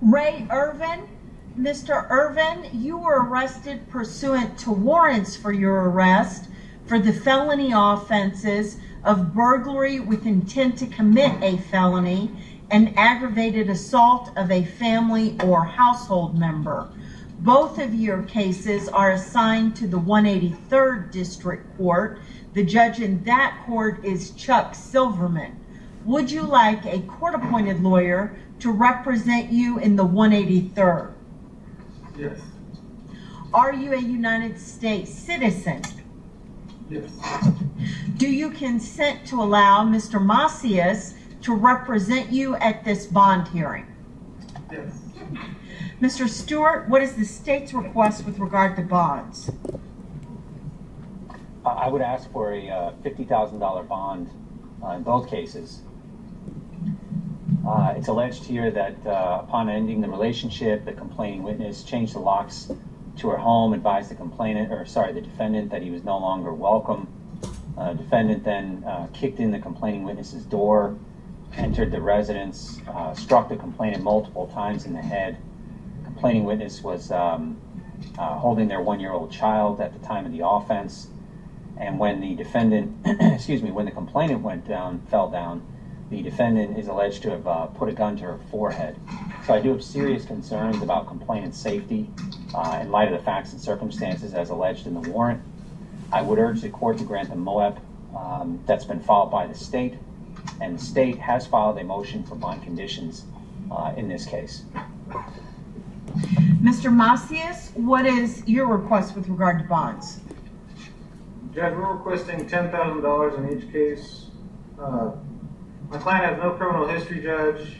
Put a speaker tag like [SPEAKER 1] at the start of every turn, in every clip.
[SPEAKER 1] Ray Irvin. Mr. Irvin, you were arrested pursuant to warrants for your arrest for the felony offenses of burglary with intent to commit a felony and aggravated assault of a family or household member. Both of your cases are assigned to the 183rd District Court. The judge in that court is Chuck Silverman. Would you like a court-appointed lawyer to represent you in the 183rd?
[SPEAKER 2] Yes.
[SPEAKER 1] Are you a United States citizen?
[SPEAKER 2] Yes.
[SPEAKER 1] Do you consent to allow Mr. Macias to represent you at this bond hearing?
[SPEAKER 2] Yes.
[SPEAKER 1] Mr. Stewart, what is the state's request with regard to bonds?
[SPEAKER 3] I would ask for a $50,000 bond in both cases. It's alleged here that upon ending the relationship, the complaining witness changed the locks to her home, advised the defendant that he was no longer welcome. Defendant then kicked in the complaining witness's door, entered the residence, struck the complainant multiple times in the head. Complaining witness was holding their 1-year-old child at the time of the offense. And when the defendant, when the complainant fell down, the defendant is alleged to have put a gun to her forehead. So I do have serious concerns about complainant's safety in light of the facts and circumstances as alleged in the warrant. I would urge the court to grant the MOEP that's been filed by the state, and the state has filed a motion for bond conditions in this case.
[SPEAKER 1] Mr. Macias, what is your request with regard to bonds?
[SPEAKER 2] Judge, we're requesting $10,000 in each case. My client has no criminal history, Judge.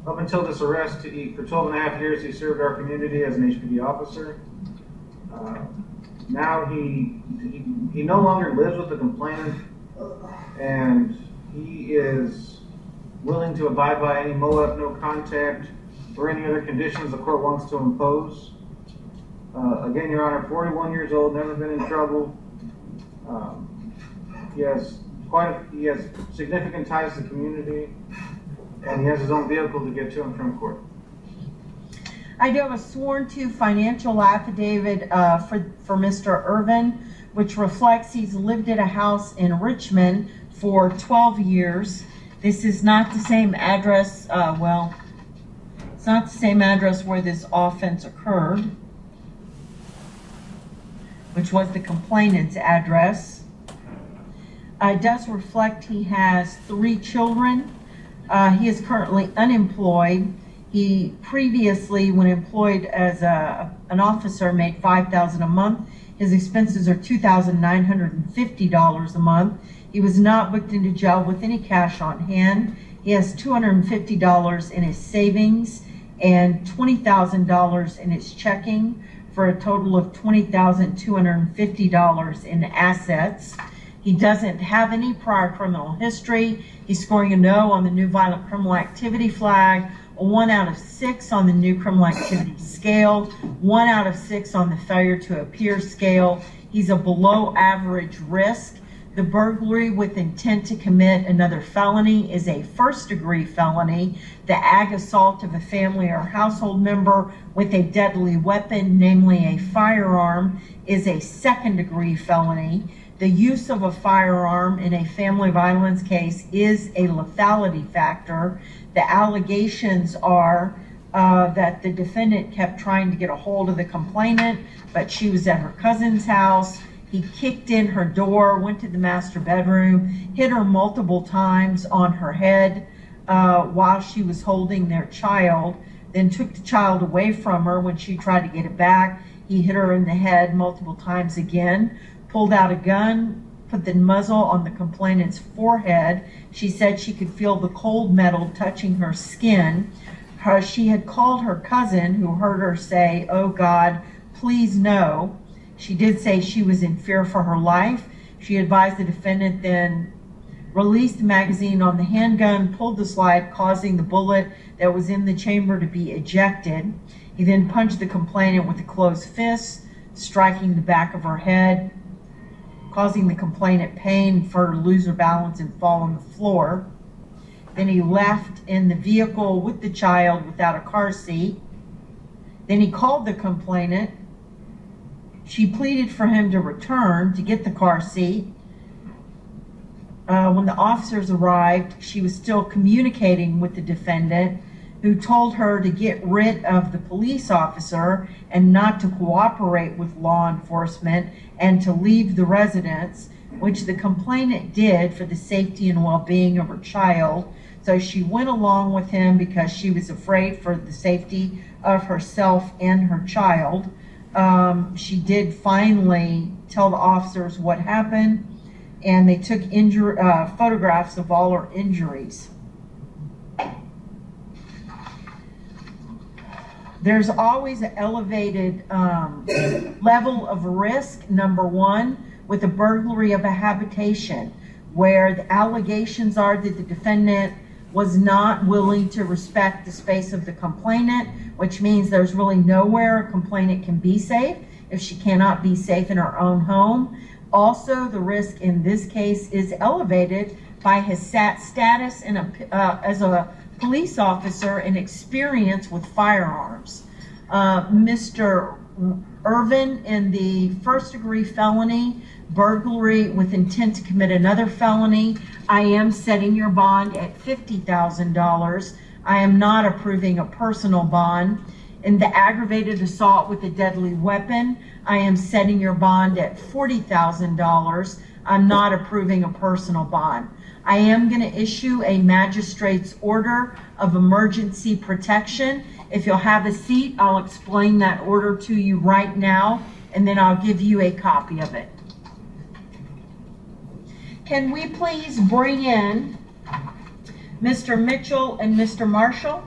[SPEAKER 2] Up until this arrest, for 12.5 years, he served our community as an HPD officer. Now he no longer lives with the complainant, and he is willing to abide by any MOEP, no contact, or any other conditions the court wants to impose. Again, Your Honor, 41 years old, never been in trouble. He has significant ties to the community, and he has his own vehicle to get to and from court.
[SPEAKER 1] I do have a sworn to financial affidavit for Mr. Irvin, which reflects he's lived at a house in Richmond for 12 years. This is not the same address, it's not the same address where this offense occurred, which was the complainant's address. It does reflect he has 3 children. He is currently unemployed. He previously, when employed as an officer, made $5,000 a month. His expenses are $2,950 a month. He was not booked into jail with any cash on hand. He has $250 in his savings and $20,000 in his checking, for a total of $20,250 in assets. He doesn't have any prior criminal history. He's scoring a no on the new violent criminal activity flag, a 1 out of 6 on the new criminal activity scale, 1 out of 6 on the failure to appear scale. He's a below average risk. The burglary with intent to commit another felony is a first-degree felony. The ag assault of a family or household member with a deadly weapon, namely a firearm, is a second-degree felony. The use of a firearm in a family violence case is a lethality factor. The allegations are that the defendant kept trying to get a hold of the complainant, but she was at her cousin's house. He kicked in her door, went to the master bedroom, hit her multiple times on her head while she was holding their child, then took the child away from her. When she tried to get it back, he hit her in the head multiple times again, pulled out a gun, put the muzzle on the complainant's forehead. She said she could feel the cold metal touching her skin. She had called her cousin, who heard her say, "Oh God, please no." She did say she was in fear for her life. She advised the defendant then released the magazine on the handgun, pulled the slide, causing the bullet that was in the chamber to be ejected. He then punched the complainant with a closed fist, striking the back of her head, causing the complainant pain for her to lose her balance and fall on the floor. Then he left in the vehicle with the child without a car seat. Then he called the complainant. She pleaded for him to return to get the car seat. When the officers arrived, she was still communicating with the defendant, who told her to get rid of the police officer and not to cooperate with law enforcement and to leave the residence, which the complainant did for the safety and well-being of her child. So she went along with him because she was afraid for the safety of herself and her child. She did finally tell the officers what happened, and they took photographs of all her injuries. There's always an elevated level of risk, number one, with a burglary of a habitation, where the allegations are that the defendant was not willing to respect the space of the complainant, which means there's really nowhere a complainant can be safe if she cannot be safe in her own home. Also, the risk in this case is elevated by his status as a police officer and experience with firearms. Mr. Irvin, in the first-degree felony, burglary with intent to commit another felony, I am setting your bond at $50,000. I am not approving a personal bond. In the aggravated assault with a deadly weapon, I am setting your bond at $40,000. I'm not approving a personal bond. I am going to issue a magistrate's order of emergency protection. If you'll have a seat, I'll explain that order to you right now, and then I'll give you a copy of it. Can we please bring in Mr. Mitchell and Mr. Marshall?